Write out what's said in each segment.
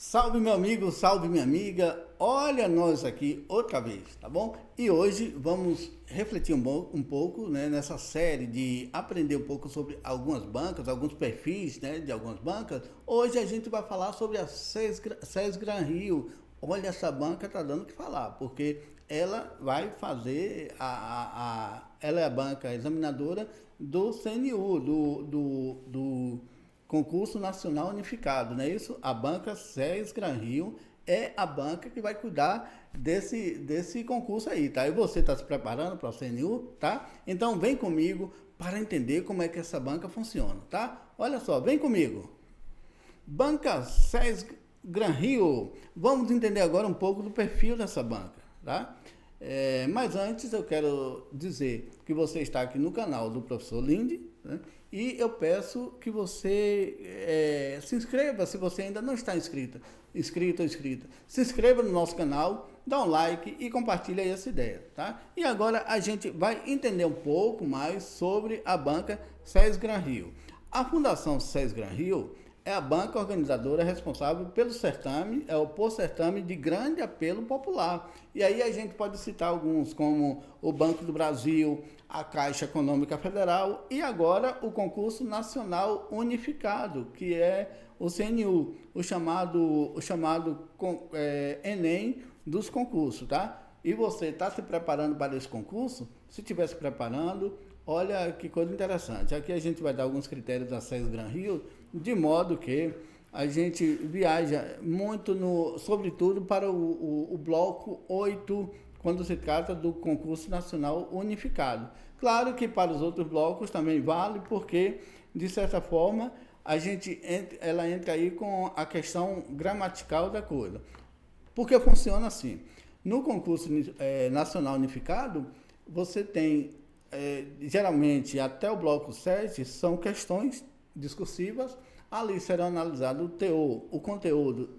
Salve meu amigo, salve minha amiga, olha nós aqui outra vez, tá bom? E hoje vamos refletir um pouco, né, nessa série de aprender um pouco sobre algumas bancas, alguns perfis, né, de algumas bancas. Hoje a gente vai falar sobre a SES Gran Rio. Olha, essa banca tá dando o que falar, porque ela vai fazer, ela é a banca examinadora do CNU, do Concurso Nacional Unificado, não é isso? A banca SES Gran Rio é a banca que vai cuidar desse concurso aí, tá? E você está se preparando para o CNU, tá? Então vem comigo para entender como é que essa banca funciona, tá? Olha só, vem comigo. Banca SES Gran Rio. Vamos entender agora um pouco do perfil dessa banca, tá? Mas antes eu quero dizer que você está aqui no canal do professor Linde, né? E eu peço que você se inscreva se você ainda não está inscrito ou inscrita. Se inscreva no nosso canal, dá um like e compartilha aí essa ideia, tá? E agora a gente vai entender um pouco mais sobre a banca SES Gran Rio. A Fundação SES Gran Rio é a banca organizadora responsável pelo certame, por certame de grande apelo popular. E aí a gente pode citar alguns, como o Banco do Brasil, a Caixa Econômica Federal e agora o Concurso Nacional Unificado, que é o CNU, o chamado Enem dos concursos, tá? E você está se preparando para esse concurso? Se estiver se preparando, olha que coisa interessante. Aqui a gente vai dar alguns critérios da SES Gran Rio, de modo que a gente viaja muito, sobretudo para o bloco 8, quando se trata do Concurso Nacional Unificado. Claro que para os outros blocos também vale, porque, de certa forma, ela entra aí com a questão gramatical da coisa. Porque funciona assim. No Concurso Nacional Unificado, você tem, geralmente, até o bloco 7, são questões discursivas. Ali será analisado o teor, o conteúdo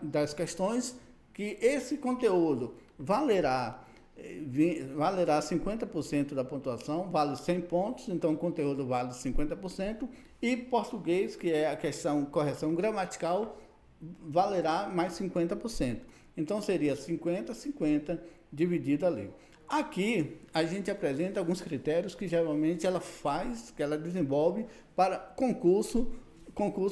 das questões, que esse conteúdo valerá 50% da pontuação, vale 100 pontos, então o conteúdo vale 50%, e português, que é a questão correção gramatical, valerá mais 50%. Então seria 50-50 dividido ali. Aqui a gente apresenta alguns critérios que geralmente que ela desenvolve para concurso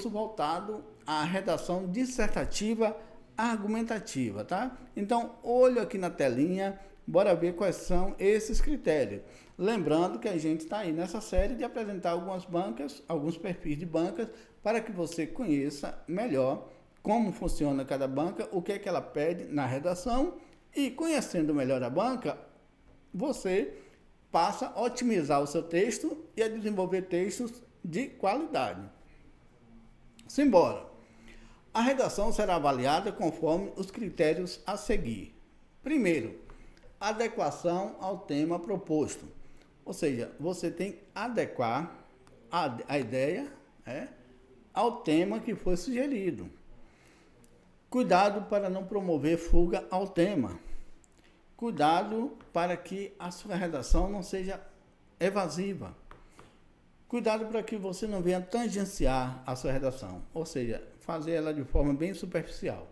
voltado à redação dissertativa argumentativa, tá? Então, olho aqui na telinha, bora ver quais são esses critérios. Lembrando que a gente está aí nessa série de apresentar algumas bancas, alguns perfis de bancas, para que você conheça melhor como funciona cada banca, o que é que ela pede na redação, e conhecendo melhor a banca, você passa a otimizar o seu texto e a desenvolver textos de qualidade. Simbora! A redação será avaliada conforme os critérios a seguir. Primeiro, adequação ao tema proposto. Ou seja, você tem que adequar a ideia ao tema que foi sugerido. Cuidado para não promover fuga ao tema. Cuidado para que a sua redação não seja evasiva. Cuidado para que você não venha tangenciar a sua redação, ou seja, fazer ela de forma bem superficial.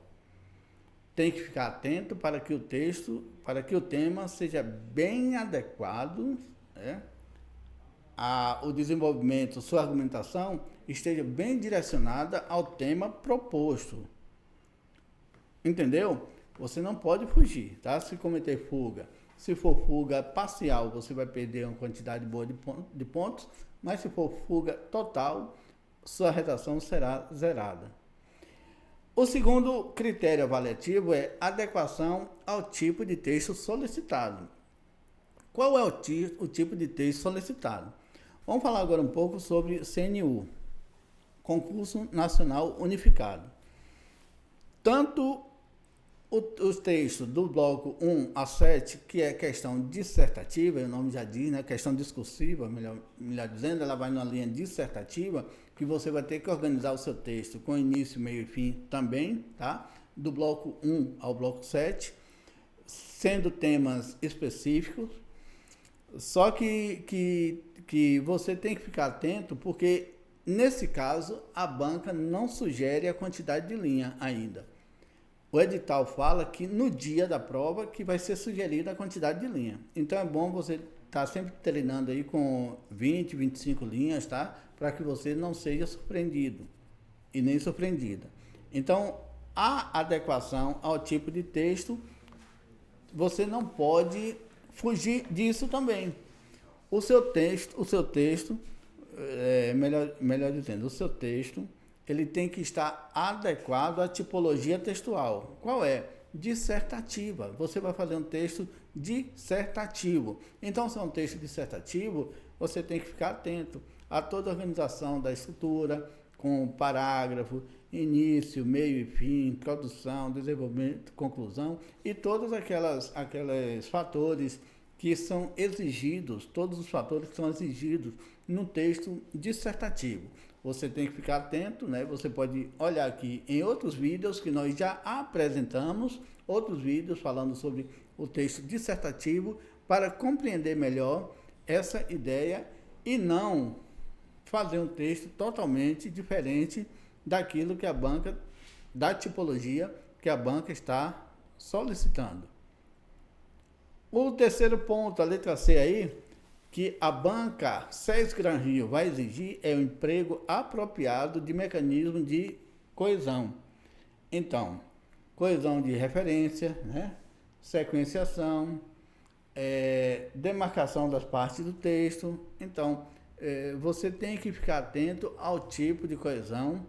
Tem que ficar atento para que o tema seja bem adequado, o desenvolvimento, sua argumentação esteja bem direcionada ao tema proposto. Entendeu? Você não pode fugir, tá? Se cometer fuga, se for fuga parcial, você vai perder uma quantidade boa de pontos, mas se for fuga total, sua redação será zerada. O segundo critério avaliativo é adequação ao tipo de texto solicitado. Qual é o tipo de texto solicitado? Vamos falar agora um pouco sobre CNU, Concurso Nacional Unificado. Tanto os textos do bloco 1 a 7, que é questão dissertativa, o nome já diz, né? Questão discursiva, melhor dizendo, ela vai numa linha dissertativa, que você vai ter que organizar o seu texto com início, meio e fim também, tá? Do bloco 1 ao bloco 7, sendo temas específicos. Só que você tem que ficar atento, porque nesse caso a banca não sugere a quantidade de linha ainda. o edital fala que no dia da prova que vai ser sugerida a quantidade de linha. Então é bom você estar sempre treinando aí com 20, 25 linhas, tá? Para que você não seja surpreendido e nem surpreendida. Então, a adequação ao tipo de texto, você não pode fugir disso também. O seu texto, melhor dizendo, o seu texto, ele tem que estar adequado à tipologia textual. Qual é? Dissertativa. Você vai fazer um texto dissertativo. Então, se é um texto dissertativo, você tem que ficar atento a toda a organização da estrutura, com parágrafo, início, meio e fim, introdução, desenvolvimento, conclusão e todos aqueles fatores que são exigidos, todos os fatores que são exigidos no texto dissertativo. Você tem que ficar atento, né? Você pode olhar aqui em outros vídeos que nós já apresentamos, outros vídeos falando sobre o texto dissertativo, para compreender melhor essa ideia e não fazer um texto totalmente diferente daquilo que a banca, da tipologia que a banca está solicitando. O terceiro ponto, a letra C aí, que a banca SES Gran Rio vai exigir é o emprego apropriado de mecanismo de coesão. Então, coesão de referência, né? Sequenciação, demarcação das partes do texto. Então, você tem que ficar atento ao tipo de coesão.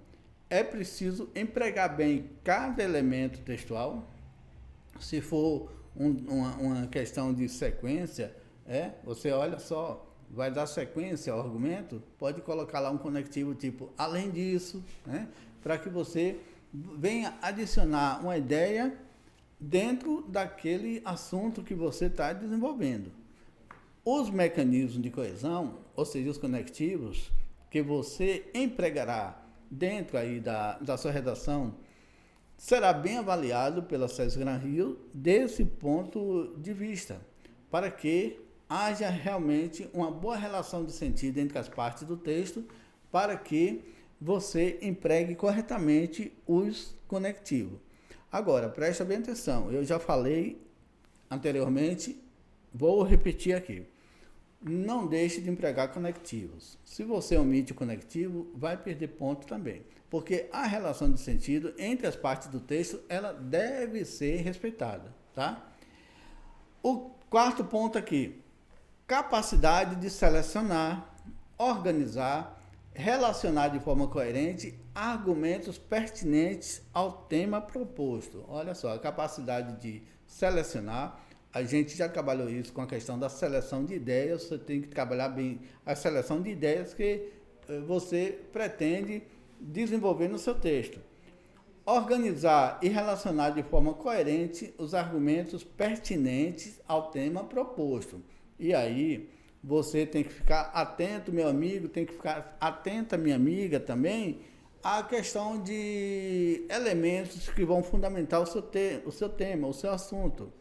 É preciso empregar bem cada elemento textual. Se for uma questão de sequência, você olha só, vai dar sequência ao argumento, pode colocar lá um conectivo tipo além disso, né? Para que você venha adicionar uma ideia dentro daquele assunto que você está desenvolvendo. Os mecanismos de coesão, ou seja, os conectivos, que você empregará dentro aí da sua redação, será bem avaliado pela SES Gran Rio desse ponto de vista, para que haja realmente uma boa relação de sentido entre as partes do texto, para que você empregue corretamente os conectivos. Agora, preste bem atenção, eu já falei anteriormente, vou repetir aqui. Não deixe de empregar conectivos. Se você omite o conectivo, vai perder ponto também, porque a relação de sentido entre as partes do texto, ela deve ser respeitada, tá? O quarto ponto aqui, capacidade de selecionar, organizar, relacionar de forma coerente argumentos pertinentes ao tema proposto. Olha só, a capacidade de selecionar. A gente já trabalhou isso com a questão da seleção de ideias. Você tem que trabalhar bem a seleção de ideias que você pretende desenvolver no seu texto. Organizar e relacionar de forma coerente os argumentos pertinentes ao tema proposto. E aí, você tem que ficar atento, meu amigo, tem que ficar atenta, minha amiga, também, à questão de elementos que vão fundamentar o seu tema, o seu assunto.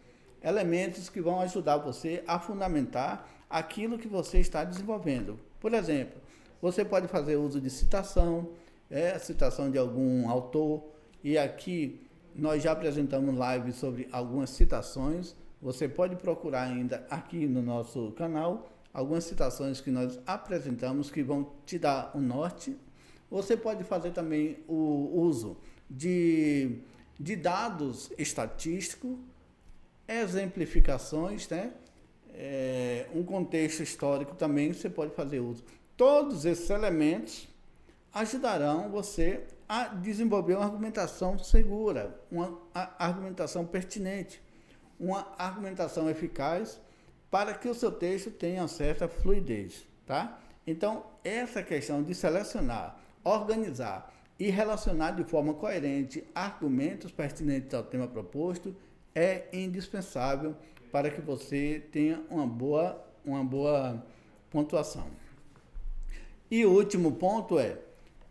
Elementos que vão ajudar você a fundamentar aquilo que você está desenvolvendo. Por exemplo, você pode fazer uso de citação, citação de algum autor, e aqui nós já apresentamos live sobre algumas citações. Você pode procurar ainda aqui no nosso canal algumas citações que nós apresentamos que vão te dar um norte. Você pode fazer também o uso de dados estatísticos, exemplificações, né? Um contexto histórico também você pode fazer uso. Todos esses elementos ajudarão você a desenvolver uma argumentação segura, uma argumentação pertinente, uma argumentação eficaz para que o seu texto tenha certa fluidez, tá? Então, essa questão de selecionar, organizar e relacionar de forma coerente argumentos pertinentes ao tema proposto é indispensável para que você tenha uma boa pontuação. E o último ponto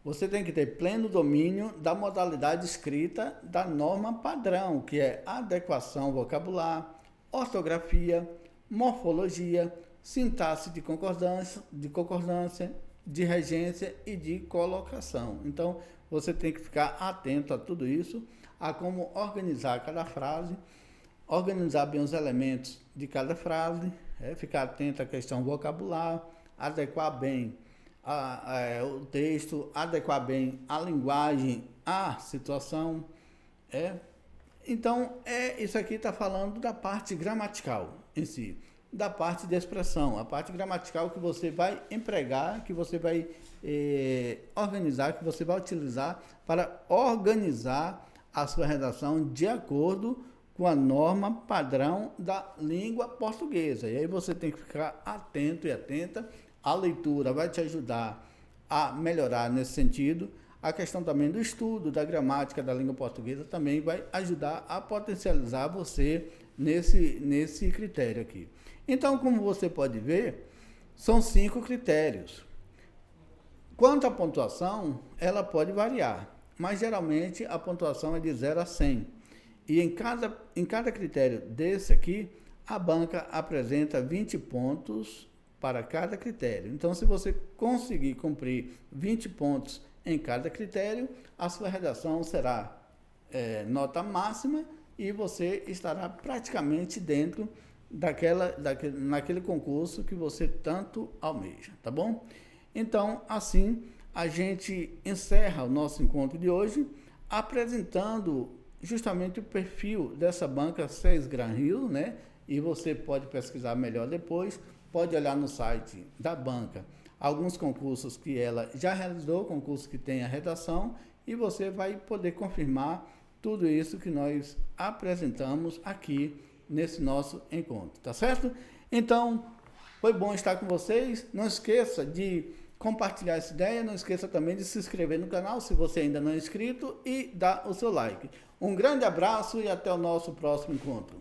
você tem que ter pleno domínio da modalidade escrita da norma padrão, que é adequação vocabular, ortografia, morfologia, sintaxe de concordância, de regência e de colocação. Então, você tem que ficar atento a tudo isso, a como organizar cada frase, organizar bem os elementos de cada frase, ficar atento à questão vocabular, adequar bem o texto, adequar bem a linguagem à situação. Então, isso aqui está falando da parte gramatical em si, da parte de expressão, a parte gramatical que você vai empregar, que você vai organizar, que você vai utilizar para organizar a sua redação de acordo com a norma padrão da língua portuguesa. E aí você tem que ficar atento e atenta. A leitura vai te ajudar a melhorar nesse sentido. A questão também do estudo da gramática da língua portuguesa também vai ajudar a potencializar você nesse critério aqui. Então, como você pode ver, são 5 critérios. Quanto à pontuação, ela pode variar, mas geralmente a pontuação é de 0 a 100. E em cada critério desse aqui, a banca apresenta 20 pontos para cada critério. Então, se você conseguir cumprir 20 pontos em cada critério, a sua redação será nota máxima e você estará praticamente dentro naquele concurso que você tanto almeja, tá bom? Então, assim, a gente encerra o nosso encontro de hoje apresentando justamente o perfil dessa banca 6 Gran Rio, né? E você pode pesquisar melhor depois, pode olhar no site da banca alguns concursos que ela já realizou, concursos que tem a redação, e você vai poder confirmar tudo isso que nós apresentamos aqui nesse nosso encontro, tá certo? Então, foi bom estar com vocês. Não esqueça de compartilhar essa ideia, não esqueça também de se inscrever no canal se você ainda não é inscrito e dar o seu like. Um grande abraço e até o nosso próximo encontro.